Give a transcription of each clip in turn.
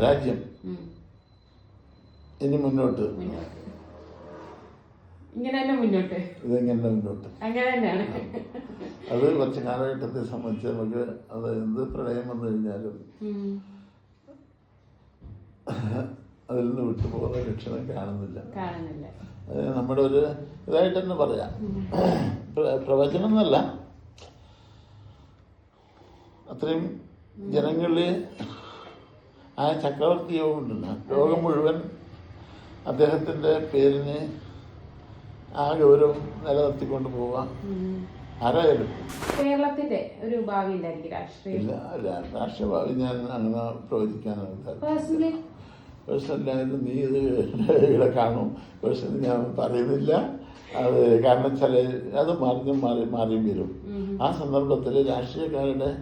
പരാജയം. ഇനി മുന്നോട്ട് ഇങ്ങനെ മുന്നോട്ട് ഇതെങ്ങനെ മുന്നോട്ട് അങ്ങനെ തന്നെയാണ്. അത് കുറച്ച് കാലഘട്ടത്തെ സംബന്ധിച്ച് നമുക്ക് അത് എന്ത് പ്രളയം വന്നു കഴിഞ്ഞാലും അതിൽ നിന്ന് വിട്ടുപോകുന്ന ലക്ഷണം കാണുന്നില്ല. അത് നമ്മുടെ ഒരു ഇതായിട്ട് തന്നെ പറയാം. പ്രവചനം എന്നല്ല, അത്രയും ജനങ്ങളിൽ ആ ചക്രവർത്തി യോഗം ഉണ്ടല്ലോ, ലോകം മുഴുവൻ അദ്ദേഹത്തിൻ്റെ പേരിന് ആ ഗൗരവം നിലനിർത്തിക്കൊണ്ട് പോവാം. ആരായാലും കേരളത്തിന്റെ ഒരു ഭാവി ഇല്ല, രാഷ്ട്രീയ ഭാവി ഞാൻ അങ്ങനെ പ്രവചിക്കാനാണ്. പേഴ്സണലായാലും നീ ഇത് ഇവിടെ കാണും. പേഴ്സണലി ഞാൻ പറയുന്നില്ല. അത് കാരണം ചില അത് മാറിയും വരും. ആ സന്ദർഭത്തിൽ രാഷ്ട്രീയക്കാരുടെ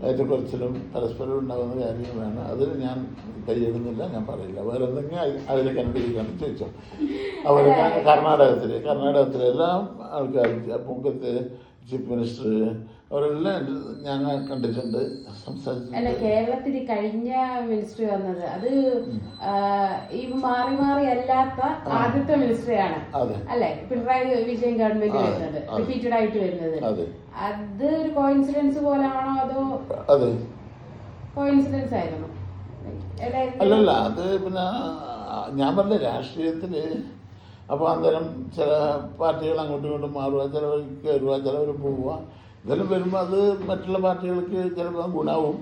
ഏറ്റക്കുറച്ചിലും പരസ്പരം ഉണ്ടാകുന്ന കാര്യങ്ങളാണ്. അതിന് ഞാൻ കൈയിടുന്നില്ല, ഞാൻ പറയില്ല. വേറെ എന്തെങ്കിലും അതിൽ കണ്ടുപിടിക്കാണ് ചോദിച്ചോ. അവർ കർണാടകത്തിലെ എല്ലാ ആൾക്കാരും, മുമ്പത്തെ ചീഫ് മിനിസ്റ്റർ, അവരെല്ലാം ഞങ്ങൾ കണ്ടിട്ടുണ്ട്, സംസാരിച്ചിട്ടുണ്ട്. കേരളത്തിൽ കഴിഞ്ഞ മിനിസ്റ്റർ വന്നത് അത് ഈ മാറി അല്ലാത്ത ആദ്യത്തെ മിനിസ്റ്ററാണ് അല്ലെ, പിണറായി വിജയൻ ഗവൺമെന്റ് വരുന്നത്, റിപ്പീറ്റഡ് ആയിട്ട് വരുന്നത്. അത് ഒരു കോയിൻസിഡൻസ് പോലാണോ അതോ കോയിൻസിഡൻസ് ആയിരുന്നു? അല്ലല്ല, അത് പിന്നെ ഞാൻ പറഞ്ഞ രാഷ്ട്രീയത്തില് അപ്പോൾ അന്നേരം ചില പാർട്ടികൾ അങ്ങോട്ടും ഇങ്ങോട്ടും മാറുക, ചിലവർ കയറുക, ചിലവർ പോവുക. ഇതെല്ലാം വരുമ്പോൾ അത് മറ്റുള്ള പാർട്ടികൾക്ക് ചിലപ്പോൾ ഗുണവും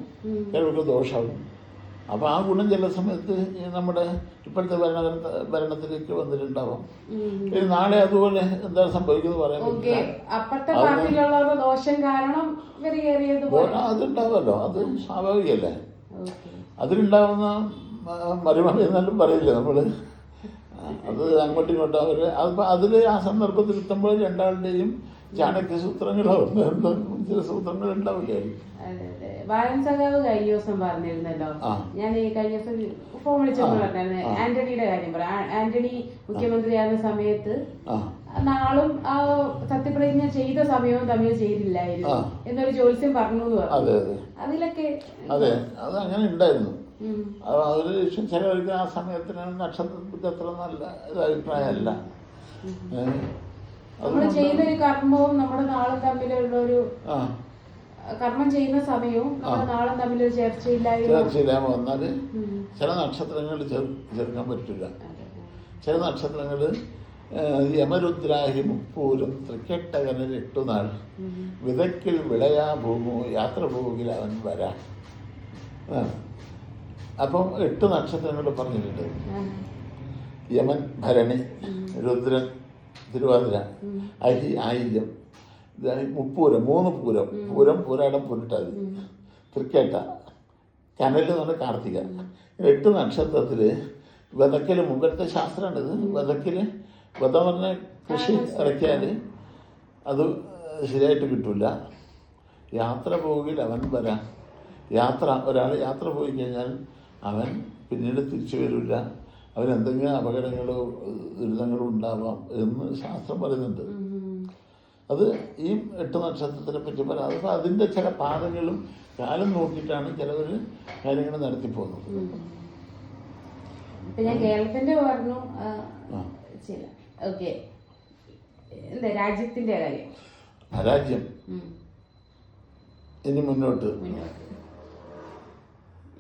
ചിലർക്ക് ദോഷവും. അപ്പോൾ ആ ഗുണം ചില സമയത്ത് നമ്മുടെ ഇപ്പോഴത്തെ ഭരണത്തിലേക്ക് വന്നിട്ടുണ്ടാവും. നാളെ അതുപോലെ എന്താ സംഭവിക്കുന്നത് പറയാൻ പറ്റില്ല. അതുണ്ടാവുമല്ലോ, അത് സ്വാഭാവികമല്ലേ. അതിലുണ്ടാവുന്ന മറിമറി എന്നാലും പറയില്ല നമ്മൾ. അത് അങ്ങോട്ടും ഇങ്ങോട്ടും അവർ അതിൽ ആ സന്ദർഭത്തിൽ എത്തുമ്പോൾ രണ്ടാളുടെയും ചാണക്യ സൂത്രങ്ങളോ ചില സൂത്രങ്ങൾ ഉണ്ടാവില്ലായിരിക്കും. ബാലൻ സഖാവ് കഴിഞ്ഞ ദിവസം പറഞ്ഞിരുന്നല്ലോ, ഞാൻ ഈ കഴിഞ്ഞ ദിവസം ഫോൺ വിളിച്ചപ്പോൾ പറഞ്ഞായിരുന്നു ആന്റണിയുടെ കാര്യം പറയാം. ആന്റണി മുഖ്യമന്ത്രിയാകുന്ന സമയത്ത് നാളും ആ സത്യപ്രതിജ്ഞ ചെയ്ത സമയവും തമ്മിൽ ചെയ്തില്ലായിരുന്നു എന്നൊരു ജോത്സ്യം പറഞ്ഞു എന്ന് പറഞ്ഞു. അതിലൊക്കെ അതെ, അത് അങ്ങനെ ഉണ്ടായിരുന്നു. അതൊരു ചിലവർക്ക് ആ സമയത്തിന് നക്ഷത്രത്തിൽ അത്ര നല്ല അഭിപ്രായമല്ല. നമ്മൾ ചെയ്യുന്ന ഒരു കർമ്മവും നമ്മുടെ നാളും തമ്മിലുള്ള ഒരു കർമ്മം ചെയ്യുന്ന സമയവും നമ്മുടെ നാളും തമ്മിലൊരു ചേർച്ചയില്ലായ്മ വന്നാൽ ചില നക്ഷത്രങ്ങൾ ചേർക്കാൻ പറ്റില്ല. ചില നക്ഷത്രങ്ങൾ യമരുദ്രാഹി മുപ്പൂരും തൃക്കെട്ടകന് 8 നാൾ വിതക്കിൽ വിളയാ ഭൂമു യാത്ര പോകിൽ അവൻ വരാ. അപ്പം 8 നക്ഷത്രങ്ങൾ പറഞ്ഞിട്ടുണ്ട്. യമൻ ഭരണി, രുദ്രൻ തിരുവാതിര, അരി ആയില്യം, മുപ്പൂരം 3 പൂരം, പൂരാടം പുരട്ടാതി, തൃക്കേട്ട, കനല് എന്ന് പറഞ്ഞാൽ കാർത്തിക. 8 നക്ഷത്രത്തിൽ വിതക്കൽ മുമ്പത്തെ ശാസ്ത്രമാണിത്. വിതം പറഞ്ഞ കൃഷി ഇറക്കിയാൽ അത് ശരിയായിട്ട് കിട്ടില്ല. യാത്ര പോകിൽ അവൻ വരാം. ഒരാൾ യാത്ര പോയി കഴിഞ്ഞാൽ അവൻ പിന്നീട് തിരിച്ചു വരില്ല. അവനെന്തെങ്കിലും അപകടങ്ങളോ ദുരിതങ്ങളോ ഉണ്ടാവാം എന്ന് ശാസ്ത്രം പറയുന്നുണ്ട്. അത് ഈ 8 നക്ഷത്രത്തിനെ പറ്റി പറയാം. അതിപ്പോൾ അതിൻ്റെ ചില പാതകളും കാലം നോക്കിയിട്ടാണ് ചിലവർ കാര്യങ്ങൾ നടത്തിപ്പോകുന്നത്. ഞാൻ കേരളത്തിന്റെ പറഞ്ഞു രാജ്യത്തിന്റെ കാര്യം, രാജ്യം ഇനി മുന്നോട്ട്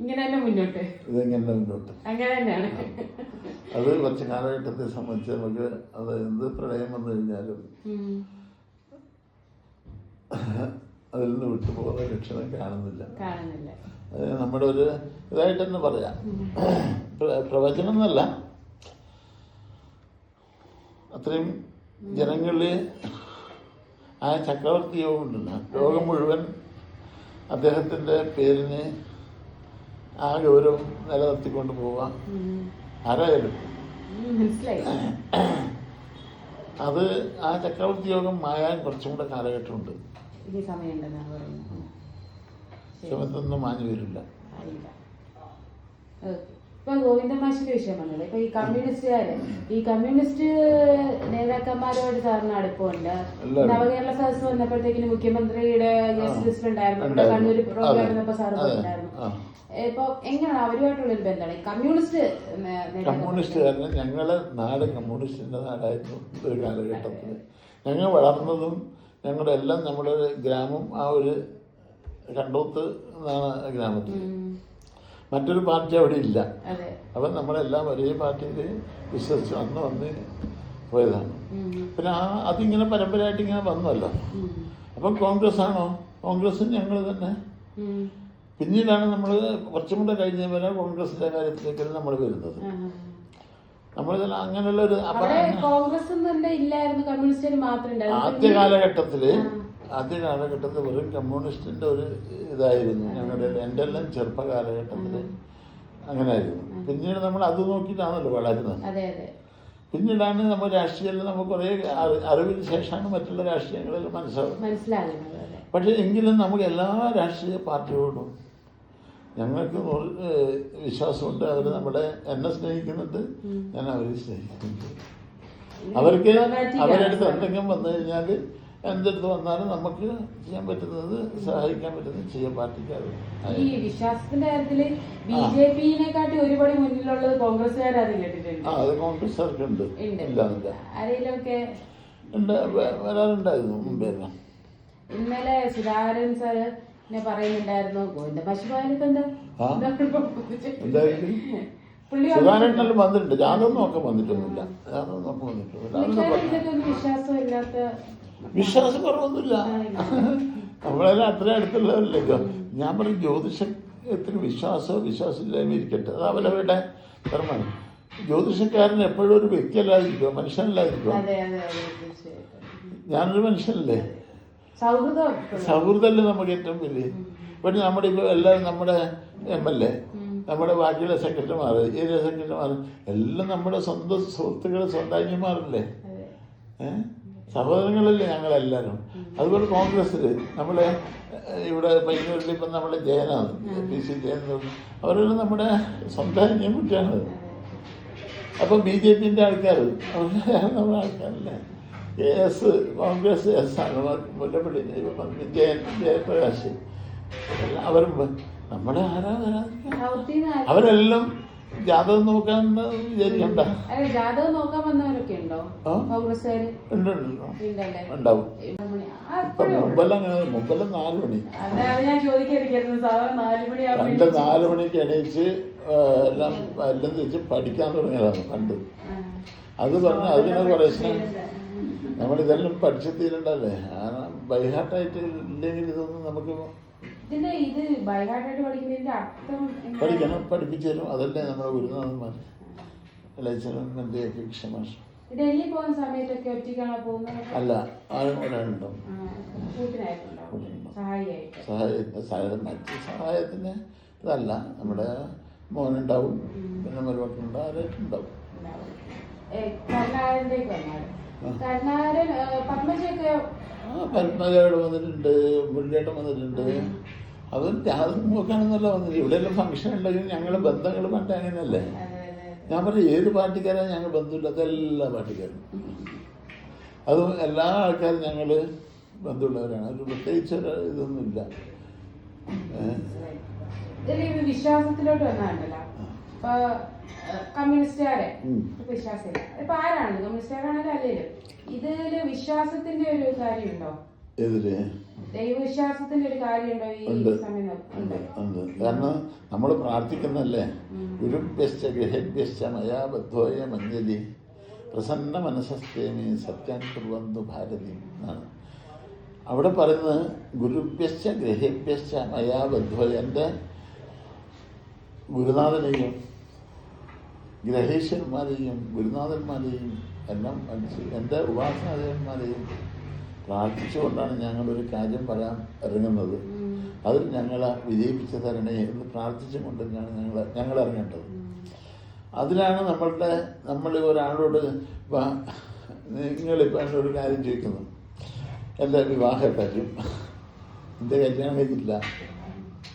ഇതെങ്ങനെ മുന്നോട്ട് അങ്ങനെ തന്നെയാണ്. അത് കുറച്ച് കാലഘട്ടത്തെ സംബന്ധിച്ച് നമുക്ക് അത് എന്ത് പ്രളയം വന്നു കഴിഞ്ഞാലും അതിൽ നിന്ന് വിട്ടുപോകുന്ന ലക്ഷണം കാണുന്നില്ല. അത് നമ്മുടെ ഒരു ഇതായിട്ട് തന്നെ പറയാം. പ്രവചനം എന്നല്ല, അത്രയും ജനങ്ങളിൽ ആ ചക്രവർത്തി യോഗം ഉണ്ടല്ലോ, ലോകം മുഴുവൻ അദ്ദേഹത്തിൻ്റെ പേരിന് ആ ഗൗരവം നിലനിർത്തിക്കൊണ്ട് പോവാം. ആരായാലും അത് ആ ചക്രവർത്തി യോഗം മായാൻ കുറച്ചും കൂടെ കാലഘട്ടമുണ്ട്. സമയത്തൊന്നും മാഞ്ഞു വരില്ല. ഇപ്പൊ ഗോവിന്ദൻ മാഷിന്റെ വിഷയം വന്നത്, ഇപ്പൊ ഈ കമ്മ്യൂണിസ്റ്റ് നേതാക്കന്മാരോട് സാറിന് അടുപ്പമുണ്ട്. നവകേരള സദസ് വന്നപ്പോഴത്തേക്കിന് മുഖ്യമന്ത്രിയുടെ ഗസ്റ്റ് ലിസ്റ്റ് ഉണ്ടായിരുന്നു, കണ്ണൂർ പ്രോഗ്രാം വന്നപ്പോ സാറ് പറഞ്ഞിട്ടുണ്ടായിരുന്നു. ഇപ്പൊ എങ്ങനെയാണ് അവരുമായിട്ടുള്ളൊരു ബന്ധമാണ് കമ്മ്യൂണിസ്റ്റുകാരന്? ഞങ്ങളെ നാട് കമ്മ്യൂണിസ്റ്റിന്റെ നാടായിരുന്നു ഒരു കാലഘട്ടത്തിൽ. ഞങ്ങൾ വളർന്നതും ഞങ്ങളുടെ എല്ലാം നമ്മുടെ ഗ്രാമം ആ ഒരു കണ്ടോത്ത് എന്നാണ് ഗ്രാമത്തിൽ. മറ്റൊരു പാർട്ടി അവിടെ ഇല്ല. അപ്പം നമ്മളെല്ലാം ഒരേ പാർട്ടിയിൽ വിശ്വസിച്ച് വന്ന് പോയതാണ്. പിന്നെ അതിങ്ങനെ പരമ്പരയായിട്ട് ഇങ്ങനെ വന്നല്ലോ. അപ്പം കോൺഗ്രസ് ആണോ? കോൺഗ്രസും ഞങ്ങൾ തന്നെ. പിന്നീടാണ് നമ്മൾ കുറച്ചും കൂടെ കഴിഞ്ഞ വരെ കോൺഗ്രസിന്റെ കാര്യത്തിലേക്ക് നമ്മൾ വരുന്നത്. നമ്മൾ അങ്ങനെയുള്ള ഒരു ആദ്യ കാലഘട്ടത്തിൽ വെറും കമ്മ്യൂണിസ്റ്റിന്റെ ഒരു ഇതായിരുന്നു ഞങ്ങളുടെ എൻ്റെ എല്ലാം ചെറുപ്പ കാലഘട്ടത്തിൽ അങ്ങനെയായിരുന്നു. പിന്നീട് നമ്മൾ അത് നോക്കിയിട്ടാണല്ലോ വളരുന്നത്. പിന്നീടാണ് നമ്മൾ രാഷ്ട്രീയത്തിൽ നമുക്ക് കുറേ അറിവിന് ശേഷമാണ് മറ്റുള്ള രാഷ്ട്രീയങ്ങളിൽ മനസ്സിലാകുന്നത്. പക്ഷെ എങ്കിലും നമുക്ക് എല്ലാ രാഷ്ട്രീയ പാർട്ടികളോടും ഞങ്ങൾക്ക് വിശ്വാസമുണ്ട്. അവർ എന്നെ സ്നേഹിക്കുന്നുണ്ട്, ഞാൻ അവരെ സ്നേഹിക്കുന്നുണ്ട്. അവർക്ക് അവരടുത്ത് എന്തെങ്കിലും വന്നു കഴിഞ്ഞാൽ എന്തെടുത്ത് വന്നാലും നമുക്ക് ചെയ്യാൻ പറ്റുന്നത്, സഹായിക്കാൻ പറ്റുന്നത് ചെയ്യാൻ പാർട്ടിക്കാരും. ഈ വിശ്വാസത്തിന്റെ കാര്യത്തില് ബിജെപിനെക്കാട്ടി ഒരുപടി മുന്നിലുള്ളത് കോൺഗ്രസ്സുകാരും കേട്ടിട്ടുണ്ട്. അത് കോൺഗ്രസ്സുകാർക്ക് ഉണ്ട്, ഇല്ലാന്നില്ല. വരാറുണ്ടായിരുന്നു മുമ്പേ. ഇന്നലെ സുധാകരൻ സാറ് പറയുന്നുണ്ടായിരുന്നു ഗോവിന്ദ പശുപാലിപ്പോ സുധാകരൻ വന്നിട്ടുണ്ട്. ജാഥം നോക്കാൻ വന്നിട്ടൊന്നുമില്ല. വിശ്വാസം കുറവൊന്നുമില്ല. നമ്മളെല്ലാം അത്ര അടുത്തുള്ളവരല്ലോ. ഞാൻ പറയും ജ്യോതിഷത്തിന് വിശ്വാസമില്ലായ്മ ഇരിക്കട്ടെ, അത് അവരവരുടെ ധർമ്മമാണ്. ജ്യോതിഷക്കാരൻ എപ്പോഴും ഒരു വ്യക്തിയല്ലാതിരിക്കുക, മനുഷ്യനല്ലാതിരിക്കുക. ഞാനൊരു മനുഷ്യനല്ലേ, സൗഹൃദമല്ലേ നമുക്ക് ഏറ്റവും വലിയ. പക്ഷെ നമ്മുടെ ഇപ്പോൾ എല്ലാവരും നമ്മുടെ MLA, നമ്മുടെ ബാക്കിയുള്ള സെക്രട്ടറിമാർ, ഏരിയ സെക്രട്ടറിമാർ എല്ലാം നമ്മുടെ സ്വന്തം സുഹൃത്തുക്കൾ, സ്വന്തം അന്യന്മാരല്ലേ, സഹോദരങ്ങളല്ലേ ഞങ്ങളെല്ലാവരും. അതുപോലെ കോൺഗ്രസ്സിൽ നമ്മളെ ഇവിടെ പയ്യന്നൂരിൽ ഇപ്പം നമ്മുടെ ജയനാണ്, PC ജയൻ, അവരെല്ലാം നമ്മുടെ സ്വന്തം അന്യൻകുട്ടിയാണ്. അപ്പം BJPന്റെ ആൾക്കാർ നമ്മുടെ ആൾക്കാരല്ലേ. കോൺഗ്രസ് ആണ്, മുല്ലപ്പള്ളി ജയപ്രകാശ്, അവരും നമ്മുടെ അവരെല്ലാം ജാതകം നോക്കാൻ വിചാരിക്കണ്ട. ഉണ്ടാവും. മുമ്പെല്ലാം 4 മണി, 4 മണിക്ക് എണീച്ച് എല്ലാം തിരിച്ച് പഠിക്കാൻ തുടങ്ങിയതാണ് പണ്ട്. അത് പറഞ്ഞ് അതിനെ കുറേശ്ശെ നമ്മളിതെല്ലാം പഠിച്ചു തീരണ്ടല്ലേ. ബൈഹാർട്ടായിട്ട് ഇല്ലെങ്കിൽ ഇതൊന്നും നമുക്ക് പഠിക്കണം, പഠിപ്പിച്ചു തരും. അതല്ലേ നമ്മുടെ ഗുരുനാഥന്മാർ, ക്ഷമാഷ്. അല്ല, ആരും ഒരാളുണ്ടോ സഹായത്തിന് ഇതല്ല. നമ്മുടെ മോനുണ്ടാവും, പിന്നെ മരുമക്കളുണ്ടാവും, ആരായിട്ടുണ്ടാവും. പത്മജയോട് വന്നിട്ടുണ്ട്, മുരളിയേട്ടൻ വന്നിട്ടുണ്ട്. അതും ജാതകം നോക്കാണെന്നല്ല വന്നത്. ഇവിടെയെല്ലാം ഫംഗ്ഷൻ ഉണ്ടെങ്കിൽ ഞങ്ങളുടെ ബന്ധങ്ങൾ പണ്ട് അങ്ങനെയല്ലേ. ഞാൻ പറഞ്ഞു ഏത് പാർട്ടിക്കാരാണ് ഞങ്ങൾ ബന്ധമില്ലാത്ത എല്ലാ പാർട്ടിക്കാരും. അതും എല്ലാ ആൾക്കാരും ഞങ്ങൾ ബന്ധമുള്ളവരാണ്. ഒരു പ്രത്യേകിച്ച് ഇതൊന്നുമില്ല. വിശ്വാസത്തിലോട്ട് വന്നാണ്ടല്ലോ, ഇപ്പൊ കമ്മ്യൂണിസ്റ്റുകാരെ വിശ്വാസമില്ല. ഇപ്പൊ ആരാണ് കമ്മ്യൂണിസ്റ്റുകാരാണല്ലോ അല്ലേലും, ഇതില് വിശ്വാസത്തിന്റെ ഒരു കാര്യമുണ്ടോ? ദൈവവിശ്വാസത്തിന്റെ ഒരു കാര്യമുണ്ടോ ഈ സമയം? കാരണം നമ്മൾ പ്രാർത്ഥിക്കുന്നല്ലേ, ഗുരുഭ്യശ്ച ഗൃഹേഭ്യശ്ച മയാ ബദ്ധോയ മഞ്ജലി പ്രസന്ന മനസ്സസ്തേമി സത്യം കുർവന്തു ഭാരതി എന്നാണ് അവിടെ പറയുന്നത്. ഗുരുഭ്യശ്ച ഗൃഹേഭ്യശ്ച മയാ ബദ്ധോയ, എൻ്റെ ഗുരുനാഥനെയും ഗ്രഹീശ്വരന്മാരെയും ഗുരുനാഥന്മാരെയും എല്ലാം എൻ്റെ ഉപാസനാദേവന്മാരെയും പ്രാർത്ഥിച്ചുകൊണ്ടാണ് ഞങ്ങളൊരു കാര്യം പറയാൻ ഇറങ്ങുന്നത്. അതിൽ ഞങ്ങളെ വിജയിപ്പിച്ചു തരണേ എന്ന് പ്രാർത്ഥിച്ചും കൊണ്ട് ഞങ്ങൾ ഇറങ്ങേണ്ടത്. അതിലാണ് നമ്മൾ ഒരാളോട് നിങ്ങളിപ്പോൾ എന്നോട് കാര്യം ചോദിക്കുന്നു, എൻ്റെ വിവാഹക്കാര്യം, എൻ്റെ കല്യാണം കഴിച്ചില്ല,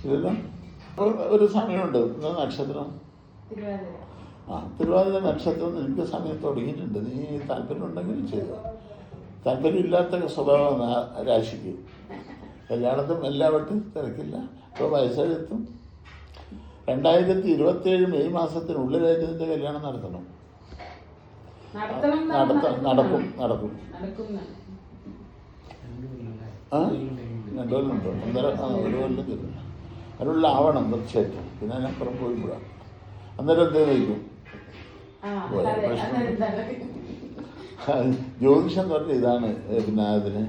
ഇതെല്ലാം ഒരു സമയമുണ്ട്. നക്ഷത്രം തിരുവാതിര നക്ഷത്രം നിനക്ക് സമയം തുടങ്ങിയിട്ടുണ്ട്. നീ താല്പര്യം ഉണ്ടെങ്കിൽ ചെയ്തു. താല്പര്യമില്ലാത്ത സ്വഭാവം രാശിക്ക്. കല്യാണത്തും എല്ലാവട്ടും തിരക്കില്ല. ഇപ്പോൾ വയസ്സെഴുത്തും 2027 മെയ് മാസത്തിനുള്ളിലായിട്ട് ഇതിൻ്റെ കല്യാണം നടത്തണം. നടക്കും. ആ 2 കൊല്ലമുണ്ടോ? 1 കൊല്ലം തരും. അതിനുള്ള ആവണം തീർച്ചയായിട്ടും. പിന്നെ അതിനപ്പുറം പോയിക്കൂടാ. അന്നേരം എന്തേ നയിക്കും. ജ്യോതിഷം എന്ന് പറഞ്ഞാൽ ഇതാണ്. പിന്നെ അതിന്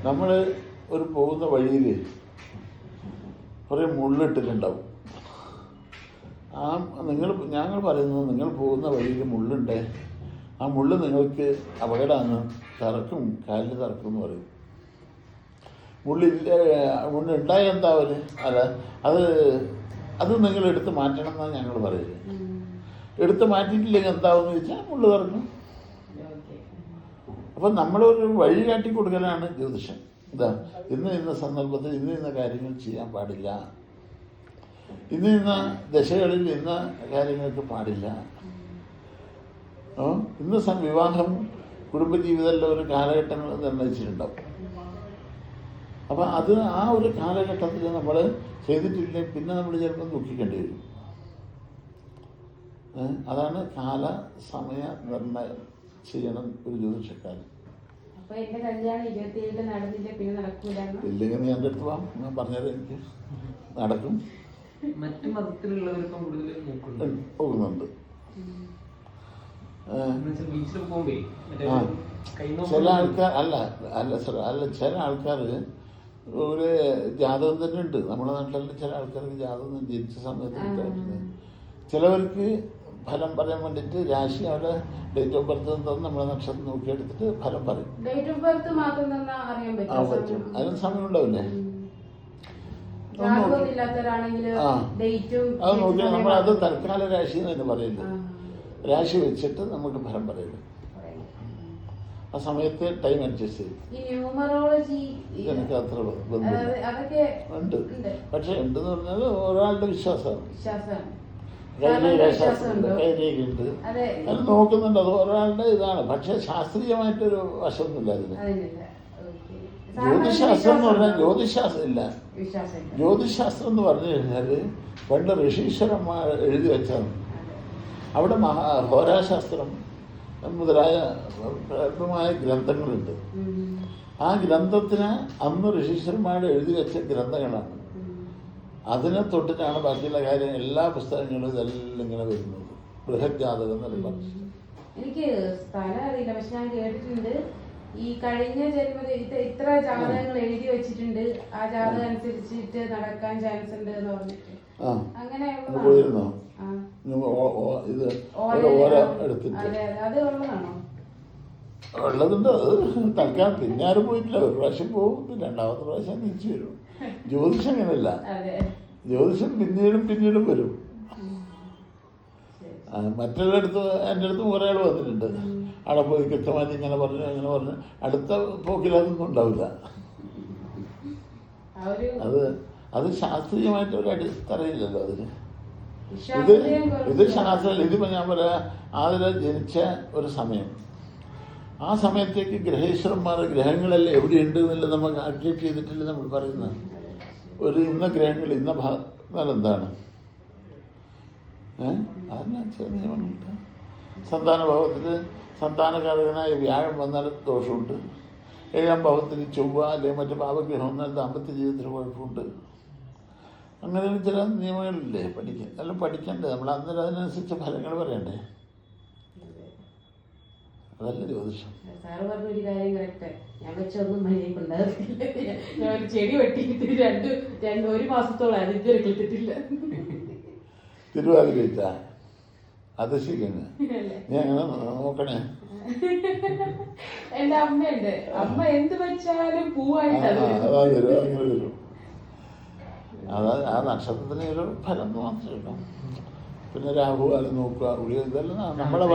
നമ്മൾ ഒരു പോകുന്ന വഴിയിൽ കുറേ മുള്ളിട്ടിട്ടുണ്ടാവും. ഞങ്ങൾ പറയുന്നത് നിങ്ങൾ പോകുന്ന വഴിയിൽ മുള്ളുണ്ട്, ആ മുള്ള് നിങ്ങൾക്ക് അപകടമാണ്, തറക്കും, കാലിൽ തറക്കും എന്ന് പറയും. മുള്ളുണ്ടായ എന്താവല് അല്ല അത് നിങ്ങൾ എടുത്ത് മാറ്റണം എന്നാണ് ഞങ്ങൾ പറയുന്നത്. എടുത്ത് മാറ്റിയിട്ടില്ലെങ്കിൽ എന്താവെന്ന് ചോദിച്ചാൽ മുള്ളു തറക്കും. അപ്പം നമ്മളൊരു വഴി കാട്ടി കൊടുക്കലാണ് ജ്യോതിഷം. ഇന്ന സന്ദർഭത്തിൽ ഇന്ന കാര്യങ്ങൾ ചെയ്യാൻ പാടില്ല, ഇന്ന ദശകളിൽ ഇന്ന കാര്യങ്ങൾക്ക് പാടില്ല, ഇന്ന് വിവാഹം കുടുംബജീവിതത്തിലെ ഒരു കാലഘട്ടങ്ങൾ നിർണ്ണയിച്ചിട്ടുണ്ടാവും. അപ്പം അത് ആ ഒരു കാലഘട്ടത്തിൽ നമ്മൾ ചെയ്തിട്ടില്ലെങ്കിൽ പിന്നെ നമ്മൾ ചിലപ്പോൾ ദുഃഖിക്കേണ്ടി വരും. അതാണ് കാല സമയ നിർണ്ണയം ചെയ്യണം ഒരു ജ്യോതിഷക്കാരൻ. ഇല്ലെങ്കിൽ നീ എൻ്റെ അടുത്ത് പോവാം, ഞാൻ പറഞ്ഞത് എനിക്ക് നടക്കും. മറ്റു മതത്തിലുള്ളവർക്കും പോകുന്നുണ്ട്. ചില ആൾക്കാർ ചില ആൾക്കാർ ഒരു ജാതകം തന്നെ ഉണ്ട്. നമ്മുടെ നാട്ടിൽ ചില ആൾക്കാർക്ക് ജാതകം ജനിച്ച സമയത്ത് ചിലവർക്ക് ഫലം പറയാൻ വേണ്ടിയിട്ട് രാശി അവരുടെ ഡേറ്റ് ഓഫ് ബർത്ത് തന്നെ നമ്മളെ നക്ഷത്രം നോക്കിയെടുത്തിട്ട് ഫലം പറയും. പറ്റും. അതിന് സമയം ഉണ്ടാവില്ലേ? അത് നോക്കിയാൽ നമ്മൾ അത് തൽക്കാല രാശി എന്ന് പറയുന്നത്. രാശി വെച്ചിട്ട് നമുക്ക് ഫലം പറയുന്നത്. ആ സമയത്ത് ടൈം അഡ്ജസ്റ്റ് ചെയ്യും. എനിക്ക് അത്ര ഉണ്ട്. പക്ഷെ ഉണ്ടെന്ന് പറഞ്ഞാൽ ഒരാളുടെ വിശ്വാസമാണ്. കൈരേഖയുണ്ട്, അത് നോക്കുന്നുണ്ട്. അത് ഒരാളുടെ ഇതാണ്. പക്ഷെ ശാസ്ത്രീയമായിട്ടൊരു വശമൊന്നുമില്ല അതിന്. ജ്യോതിശാസ്ത്രം എന്ന് പറഞ്ഞാൽ ജ്യോതിശാസ്ത്രം ഇല്ല. ജ്യോതിശാസ്ത്രം എന്ന് പറഞ്ഞു കഴിഞ്ഞാൽ പണ്ട് ഋഷീശ്വരന്മാർ എഴുതി വെച്ചാണ്. അവിടെ ഹോരാശാസ്ത്രം മുതലായ പ്രബലമായ ഗ്രന്ഥങ്ങളുണ്ട്. ആ ഗ്രന്ഥത്തിന് അന്ന് ഋഷീശ്വരന്മാർ എഴുതി വെച്ച ഗ്രന്ഥങ്ങളാണ്. അതിനെ തൊട്ടിട്ടാണ് ബാക്കിയുള്ള കാര്യം. എല്ലാ പുസ്തകങ്ങളും ഇതെല്ലാം ഇങ്ങനെ വരുന്നത്. ബൃഹജ്ജാതകം എന്നല്ല പറഞ്ഞു. എനിക്ക് സ്ഥലം അറിയില്ല, പക്ഷെ ഞാൻ കേട്ടിട്ടുണ്ട് ഈ കഴിഞ്ഞ ജന്മത്തിൽ ഇത്ര ജാതകങ്ങൾ എഴുതി വെച്ചിട്ടുണ്ട്, ആ ജാതകം അനുസരിച്ചിട്ട് നടക്കാൻ ചാൻസ് ഉണ്ട് എന്ന് പറഞ്ഞിട്ട്. അങ്ങനെ പോയിരുന്നോ? ഇത് അത് ഉള്ളതാണോ? ഉള്ളതുണ്ട്. അത് തൽക്കാലം പിന്നെ ആരും പോയിട്ടില്ല. ഒരു പ്രാവശ്യം പോകും, രണ്ടാമത്തെ പ്രാവശ്യം തിരിച്ചു വരും. ജ്യോതിഷം അങ്ങനെയല്ല. ജ്യോതിഷം പിന്നീടും വരും. മറ്റുള്ളടത്ത് എൻ്റെ അടുത്ത് കുറേ ആൾ വന്നിട്ടുണ്ട്. അവിടെ പോയി കൃത്യമായിട്ട് ഇങ്ങനെ പറഞ്ഞു അടുത്ത പോക്കിലതൊന്നും ഉണ്ടാവില്ല. അത് ശാസ്ത്രീയമായിട്ട് ഒരു അടിത്തറയില്ലല്ലോ അതിന്. ഇത് ശാസ്ത്രം. ഇതിപ്പോൾ ഞാൻ പറയാം, അതിൽ ജനിച്ച ഒരു സമയം, ആ സമയത്തേക്ക് ഗ്രഹേശ്വരന്മാർ ഗ്രഹങ്ങളെല്ലാം എവിടെയുണ്ട് എന്നുള്ളത് നമ്മൾ കാൽക്കുലേറ്റ് ചെയ്തിട്ടില്ല. നമ്മൾ പറയുന്നത് ഒരു ഇന്ന ഗ്രഹങ്ങൾ ഇന്ന ഭാഗം എന്താണ് അതിന് ചില നിയമങ്ങളുണ്ട്. സന്താനഭാവത്തിൽ സന്താനകാരകനായ വ്യാഴം വന്നാൽ ദോഷമുണ്ട്. 7ാം ഭാവത്തിൽ ചൊവ്വ അല്ലെങ്കിൽ മറ്റു പാപഗ്രഹം വന്നാൽ ദാമ്പത്യ ജീവിതത്തിന് കുഴപ്പമുണ്ട്. അങ്ങനെ ചില നിയമങ്ങളില്ലേ എല്ലാം പഠിക്കണ്ടേ നമ്മൾ. അന്നേരം അതിനനുസരിച്ച് ഫലങ്ങൾ പറയണ്ടേ. അതല്ല ജ്യോതിഷം. സാറ് പറഞ്ഞൊരു കാര്യം കറക്റ്റ്. ഞാൻ വെച്ചൊന്നും മര്യാദക്കുണ്ടാകില്ല. ഞാൻ ഒരു ചെടി വെട്ടിയിട്ട് 1 മാസത്തോളം അത് ഇതുവരെ കിട്ടിട്ടില്ല. തിരുവാതിര അത് ശരിയാണ്. നീ അങ്ങനെ നോക്കണേ. എന്റെ അമ്മയുണ്ട്. അമ്മ എന്ത് വെച്ചാലും പൂവായിട്ട് വരും. ആ നക്ഷത്രത്തിന് ഒരു ഫലം മാത്രമേ ഉള്ളൂ. പിന്നെ രാഹുകാലം നോക്കുക, ഇതെല്ലാം നമ്മളെ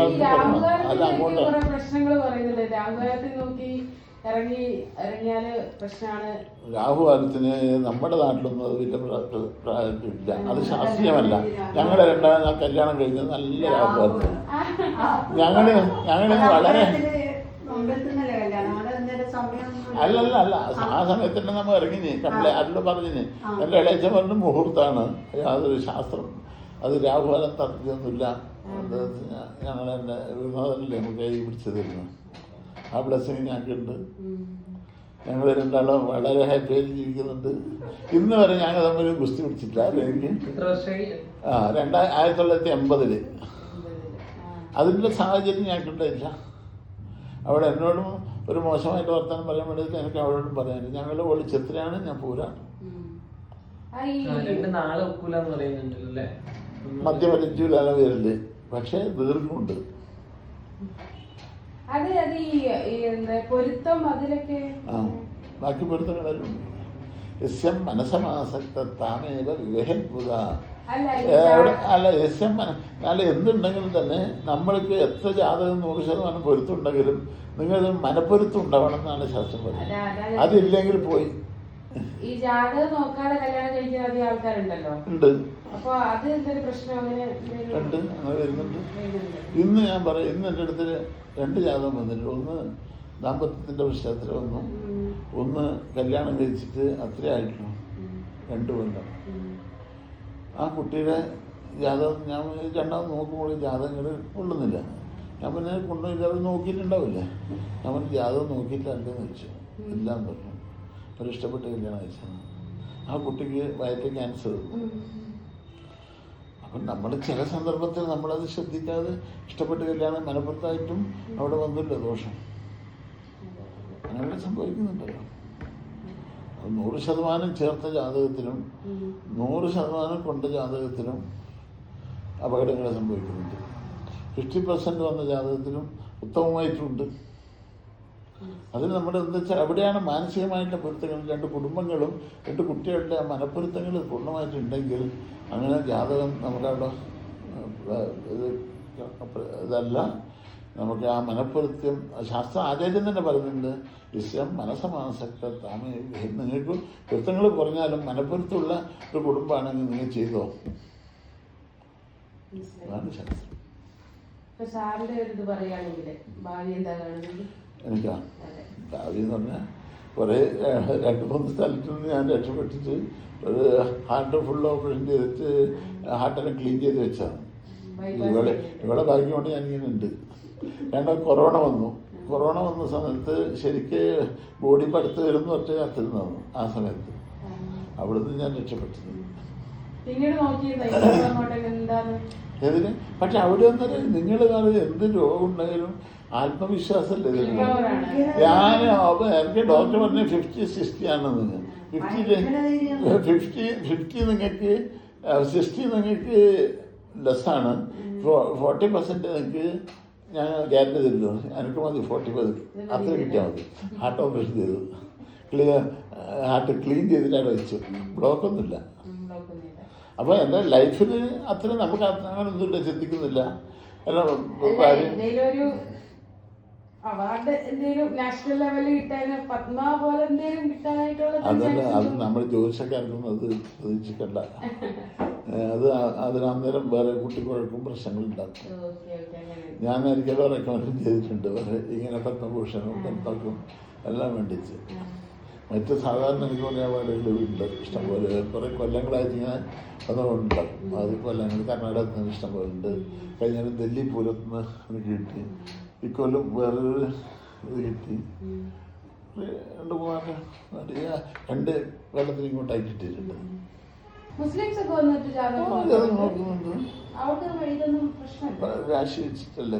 പ്രശ്നങ്ങൾ പറയുന്നില്ല. രാഹുകാലത്തിൽ നോക്കി ഇറങ്ങിയാല് പ്രശ്നമാണ്. രാഹുകാലത്തിന് നമ്മുടെ നാട്ടിലൊന്നും അത് വലിയ പ്രായത്തിലില്ല. അത് ശാസ്ത്രീയമല്ല. ഞങ്ങളുടെ രണ്ടാം കല്യാണം കഴിഞ്ഞത് നല്ല രാഹുകാലത്തിന്. ഞങ്ങളിന്ന് വളരെ അല്ല ആ സമയത്ത് തന്നെ നമ്മൾ ഇറങ്ങിന് അതിൽ പറഞ്ഞിന് എൻ്റെ ഇളയച്ചൻ പറഞ്ഞ മുഹൂർത്താണ് യാതൊരു ശാസ്ത്രം. അത് രാഹുകാലം തർക്കൊന്നുമില്ല. ഞങ്ങൾ എൻ്റെ വിനോദനല്ലേ നമുക്ക് കൈ പിടിച്ചു തരുന്നു. ആ ബ്ലെസ്സിങ് ഞങ്ങൾക്കുണ്ട്. ഞങ്ങൾ രണ്ടാളും വളരെ ഹാപ്പിയായി ജീവിക്കുന്നുണ്ട്. ഇന്ന് വരെ ഞങ്ങൾ തമ്മിൽ ഗുസ്തി പിടിച്ചിട്ടില്ല. എനിക്ക് 1980 അതിൻ്റെ സാഹചര്യം ഞങ്ങൾക്കുണ്ടായില്ല. അവിടെ എന്നോടും ഒരു മോശമായിട്ട് വർത്തമാനം പറയാൻ വേണ്ടിയിട്ട് എനിക്ക് അവളോടും പറയാനില്ല. ഞങ്ങളുടെ ഒളിച്ചെത്രയാണ്, ഞാൻ പൂരാണ്. മദ്യമരിച്ചില്ല പേരില്, പക്ഷെ ദീർഘമുണ്ട്. ബാക്കി പൊരുത്തങ്ങളെല്ലാം യസ്യം മനസമാസക്ത താമേവ വിവേഹത്ഭുത. അല്ല യസ്യം അല്ല എന്തുണ്ടെങ്കിലും തന്നെ നമ്മൾക്ക് എത്ര ജാതകം 100% പൊരുത്തമുണ്ടെങ്കിലും നിങ്ങൾ മനപ്പൊരുത്തം ഉണ്ടാവണം എന്നാണ് ശാസ്ത്രം പറയുന്നത്. അതില്ലെങ്കിൽ പോയി. ഈ ജാതകം നോക്കാതെ കല്യാണം കഴിക്കുന്ന അധികം ആൾക്കാരുണ്ടല്ലോ. ഉണ്ട്. അപ്പൊ അത് എന്തൊരു പ്രശ്നം ഉണ്ട്, അങ്ങനെ വരുന്നുണ്ട്. ഇന്ന് ഞാൻ പറയും, ഇന്ന് എൻ്റെ അടുത്ത് 2 ജാതകം വന്നിട്ടുണ്ട്. ഒന്ന് ദാമ്പത്യത്തിൻ്റെ പശ്ചാത്തലം വന്നു, ഒന്ന് കല്യാണം കഴിച്ചിട്ട് അത്രയായിട്ടുള്ളൂ 2 കൊല്ലം. ആ കുട്ടിയുടെ ജാതകം ഞാൻ രണ്ടാമത് നോക്കുമ്പോൾ ജാതകങ്ങൾ കൊള്ളുന്നില്ല. ഞാൻ പിന്നെ കൊണ്ടുപോയി അവർ നോക്കിയിട്ടുണ്ടാവില്ലേ. ഞാൻ പറഞ്ഞ് ജാതകം നോക്കിയിട്ടില്ലെന്ന് ചോദിച്ചു. എല്ലാം പറഞ്ഞു. ഒരു ഇഷ്ടപ്പെട്ട് കല്യാണം കഴിച്ചത്. ആ കുട്ടിക്ക് വയറ്റിൽ ക്യാൻസർ. അപ്പം നമ്മൾ ചില സന്ദർഭത്തിൽ നമ്മളത് ശ്രദ്ധിക്കാതെ ഇഷ്ടപ്പെട്ട് കല്യാണം മനപ്പുറത്തായിട്ടും അവിടെ വന്നില്ല ദോഷം. അങ്ങനെ സംഭവിക്കുന്നുണ്ടല്ലോ. 100% ചേർത്ത ജാതകത്തിലും 100% കൊണ്ട ജാതകത്തിലും അപകടങ്ങൾ സംഭവിക്കുന്നുണ്ട്. 50% വന്ന ജാതകത്തിലും ഉത്തമമായിട്ടുണ്ട്. അതിന് നമ്മുടെ എന്താ വെച്ചാൽ അവിടെയാണ് മാനസികമായിട്ടുള്ള പൊരുത്തങ്ങൾ. 2 കുടുംബങ്ങളും 2 കുട്ടികളുടെ ആ മനപ്പൊരുത്തങ്ങൾ പൂർണ്ണമായിട്ടുണ്ടെങ്കിൽ അങ്ങനെ ജാതകം നമുക്കവിടെ ഇതല്ല. നമുക്ക് ആ മനപ്പൊരുത്തം ശാസ്ത്ര ആചാര്യം തന്നെ പറയുന്നുണ്ട്. വിശ്വം മനസ്സമാസക്ത താമേ. നിങ്ങൾക്ക് പൊരുത്തങ്ങൾ കുറഞ്ഞാലും മനപ്പൊരുത്തമുള്ള ഒരു കുടുംബമാണെങ്കിൽ നിങ്ങൾ ചെയ്തോ. അതാണ് ശാസ്ത്രം. എനിക്കാ ഭാവി എന്ന് പറഞ്ഞാൽ കുറേ 2-3 സ്ഥലത്തു നിന്ന് ഞാൻ രക്ഷപ്പെട്ടിട്ട് ഒരു ഹാർട്ട് ഫുൾ ഓപ്പറേഷൻ ചെയ്തിട്ട് ഹാർട്ടിനെ ക്ലീൻ ചെയ്ത് വെച്ചാണ്. ഇവിടെ ഭാഗ്യം കൊണ്ട് ഞാനിങ്ങനെ ഉണ്ട്. കൊറോണ വന്ന സമയത്ത് ശരിക്ക് ബോഡി പടുത്ത് വരുന്ന ഒറ്റ കത്തിരുന്നു. ആ സമയത്ത് അവിടുന്ന് ഞാൻ രക്ഷപ്പെട്ടത്. ഏതിന്? പക്ഷെ അവിടെ ഒന്നും നിങ്ങൾ എന്ത് രോഗം ഉണ്ടായാലും ആത്മവിശ്വാസമല്ലേ ഇതിന്. ഞാൻ എനിക്ക് ഡോക്ടർ പറഞ്ഞ 50-60 ആണെന്ന്. 50 നിങ്ങൾക്ക് 60 നിങ്ങൾക്ക് ലെസ്സാണ്. 40% നിങ്ങൾക്ക് ഞാൻ ഗ്യാരണ്ടി തരുന്നു. എനിക്ക് മതി 40 അത്ര കിട്ടിയാൽ മതി. ഹാർട്ട് ഓപ്പറേഷൻ ചെയ്തു, ഹാർട്ട് ക്ലീൻ ചെയ്തിട്ടാണ് വെച്ചു. ബ്ലോക്കൊന്നുമില്ല. അപ്പോൾ എൻ്റെ ലൈഫിൽ അത്ര നമുക്ക് അങ്ങനെ ഒന്നും ചിന്തിക്കുന്നില്ല. അതല്ല, അത് നമ്മൾ ജ്യോതിഷക്കാർക്കൊന്നും അത് പ്രതീക്ഷിക്കണ്ട. അതിനന്നേരം വേറെ കുട്ടിക്കുഴക്കും പ്രശ്നങ്ങളുണ്ടാക്കും. ഞാൻ ഒരിക്കലും റെക്കമെൻഡ് ചെയ്തിട്ടുണ്ട്. വേറെ ഇങ്ങനെ പത്മഭൂഷണും പത്മക്കും എല്ലാം വേണ്ടിച്ച്. മറ്റ് സാധാരണ എനിക്ക് കുറേ അവാർഡുകളുണ്ട് ഇഷ്ടംപോലെ. കുറേ കൊല്ലങ്ങളായിട്ട് ഇങ്ങനെ വന്നുകൊണ്ടുണ്ടാകും. അത് കൊല്ലങ്ങൾ കർണാടകത്തിൽ നിന്ന് ഇഷ്ടംപോലെ ഉണ്ട്. കഴിഞ്ഞ ഡൽഹി പൂരത്തിൽ നിന്ന് എനിക്ക് കിട്ടി. ഇക്കൊല്ലം വേറൊരു ഇത് കിട്ടി. 2 കൊല്ലത്തിന് ഇങ്ങോട്ടായി കിട്ടിയിട്ടുണ്ട്. രാശി വെച്ചിട്ടല്ലേ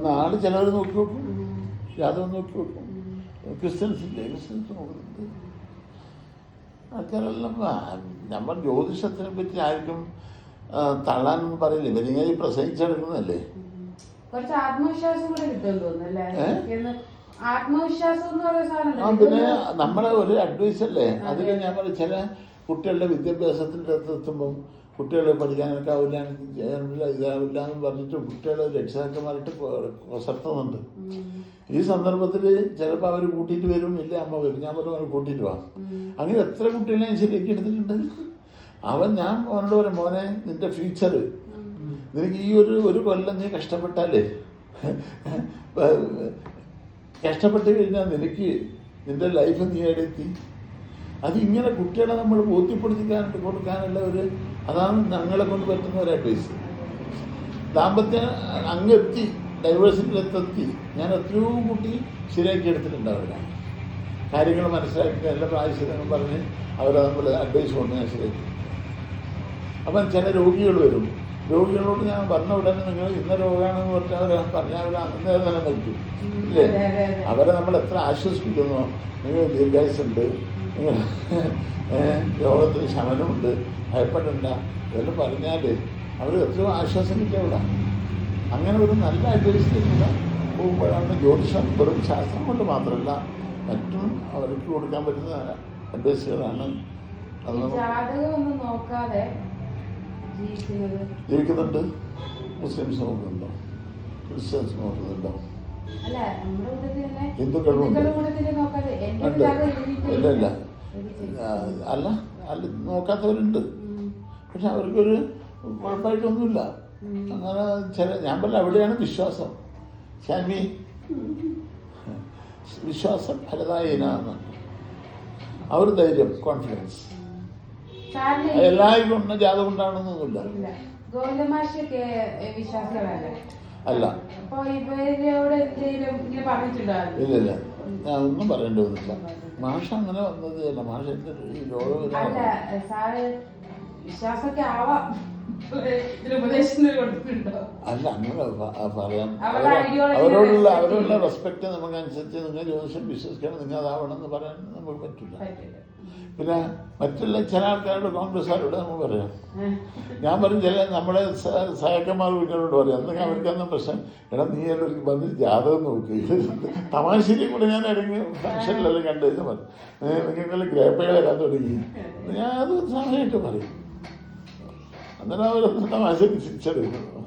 നാളെ ചിലവർ നോക്കി നോക്കും. യാതൊന്നും നോക്കി നോക്കും. ക്രിസ്ത്യൻസില്ലേ, ക്രിസ്ത്യൻസ് നോക്കുന്നുണ്ട്. ആൾക്കാരെല്ലാം നമ്മൾ ജ്യോതിഷത്തിനെ പറ്റി ആർക്കും തള്ളാനൊന്നും പറയില്ല. ഇവരിങ്ങനെ പ്രസംഗിച്ചെടുക്കുന്നതല്ലേ. കുറച്ച് ആത്മവിശ്വാസം കൂടെ കിട്ടുമെന്ന് തോന്നുന്നല്ലേ. ആത്മവിശ്വാസം എന്ന് പറയുന്ന സാധനം പിന്നെ നമ്മളെ ഒരു അഡ്വൈസ് അല്ലേ. അതിൽ ഞാൻ പറയും, ചില കുട്ടികളുടെ വിദ്യാഭ്യാസത്തിൻ്റെ അടുത്ത് എത്തുമ്പം കുട്ടികളെ പഠിക്കാനൊക്കെ ആവില്ല, ഇതാവില്ല എന്ന് പറഞ്ഞിട്ട് കുട്ടികളെ രക്ഷകർത്താക്കന്മാരായിട്ട് കൊസർത്തുന്നുണ്ട്. ഈ സന്ദർഭത്തിൽ ചിലപ്പോൾ അവർ കൂട്ടിയിട്ട് വരും, ഇല്ല അമ്മ വരും, ഞാൻ പറഞ്ഞു അവർ കൂട്ടിയിട്ട് വാ. അങ്ങനെ എത്ര കുട്ടികളെ ഞാൻ ശരിയാക്കി എടുത്തിട്ടുണ്ട്. ഞാൻ അവനോട് പറയും, മോനെ നിന്റെ ഫ്യൂച്ചർ നിനക്ക് ഈ ഒരു കൊല്ലം നീ കഷ്ടപ്പെട്ടാലേ, കഷ്ടപ്പെട്ട് കഴിഞ്ഞാൽ നിനക്ക് നിന്റെ ലൈഫ് നീ എവിടെയെത്തി. അതിങ്ങനെ കുട്ടികളെ നമ്മൾ ബോധ്യപ്പെടുത്തിക്കാനായിട്ട് കൊടുക്കാനുള്ള അതാണ് ഞങ്ങളെ കൊണ്ട് പറ്റുന്ന ഒരു അഡ്വൈസ്. ദാമ്പത്യം അങ്ങെത്തി, ഡൈവേഴ്സിറ്റിയിലെത്തി ഞാൻ എത്രയോ കുട്ടി ശരിയാക്കി എടുത്തിട്ടുണ്ട്. അവരാണ് കാര്യങ്ങൾ മനസ്സിലാക്കി എല്ലാ പ്രാവശ്യങ്ങളും പറഞ്ഞ് അവരെ നമ്മൾ അഡ്വൈസ് കൊണ്ട് ഞാൻ ശരിയാക്കി. അപ്പം ചില രോഗികൾ വരും, രോഗികളോട് ഞാൻ പറഞ്ഞ ഉടനെ നിങ്ങൾ ഇന്ന രോഗമാണെന്ന് പറഞ്ഞാൽ പറഞ്ഞാൽ അവർ അന്നേരം തന്നെ മരിക്കും ഇല്ലേ. അവരെ നമ്മൾ എത്ര ആശ്വസിപ്പിക്കുന്നു, നിങ്ങൾ ദീർഘായുസുണ്ട്, നിങ്ങൾ രോഗത്തിന് ശമനമുണ്ട്, ഭയപ്പെടണ്ട ഇതെല്ലാം പറഞ്ഞാൽ അവർ എത്രയോ ആശ്വാസം കിട്ടിയവിടെ. അങ്ങനെ ഒരു നല്ല അഡ്വൈസിലൂടെ പോകുമ്പോഴാണ് ജ്യോതിഷം വെറും ശാസ്ത്രം കൊണ്ട് മാത്രമല്ല മറ്റും അവർക്ക് കൊടുക്കാൻ പറ്റുന്ന അഡ്വൈസുകളാണ്. ജാതകമൊന്നും നോക്കാതെ ജീവിക്കുന്നുണ്ട്. മുസ്ലിംസ് നോക്കുന്നുണ്ടോ, ക്രിസ്ത്യൻസ് നോക്കുന്നുണ്ടോ, ഹിന്ദുക്കളുണ്ട്. ഇല്ല അല്ല നോക്കാത്തവരുണ്ട്. പക്ഷെ അവർക്കൊരു കുഴപ്പമായിട്ടൊന്നുമില്ല. അങ്ങനെ ഞാൻ പറഞ്ഞ അവിടെയാണ് വിശ്വാസം. സ്വാമി വിശ്വാസം ഫലദായീനാണ്. ആ ഒരു ധൈര്യം, കോൺഫിഡൻസ് എല്ലാവരും ഉണ്ട്. ജാതകം ഉണ്ടാവണമെന്നൊന്നുമില്ല. അല്ല ഇല്ലില്ല, ഞാൻ ഒന്നും പറയേണ്ടി വന്നില്ല. മാഷ അങ്ങനെ വന്നത് അല്ല. മാഷ ഈ ലോകം അല്ല അങ്ങനെ പറയാൻ അവരോടുള്ള റെസ്പെക്റ്റ് നമുക്കനുസരിച്ച് നിങ്ങൾ ജ്യോതിഷം വിശ്വസിക്കണം, നിങ്ങൾ അതാവണം എന്ന് പറയാൻ നമുക്ക് പറ്റില്ല. പിന്നെ മറ്റുള്ള ചില ആൾക്കാരോട് കോൺഗ്രസ്സുകാരോട് നമുക്ക് പറയാം. ഞാൻ പറയും ചില നമ്മുടെ സഹാക്കന്മാർ വീട്ടിലോട് പറയാം, എന്തെങ്കിലും അവർക്കൊന്നും പ്രശ്നം, എടാ നീ എല്ലാവർക്കും വന്ന് ജാതകം നോക്കി തമാശയിലും കൂടെ ഞാൻ ഇടങ്ങി ഫംഗ്ഷനിലെല്ലാം കണ്ടു പറയും, നിങ്ങൾക്കെല്ലാം ഗ്രേപ്പകൾ വരാൻ തുടങ്ങി. ഞാൻ അത് സമയമായിട്ട് പറയും. അന്നേരം അവരൊന്നും തമാശ തിരിച്ചെടുക്കുന്നു.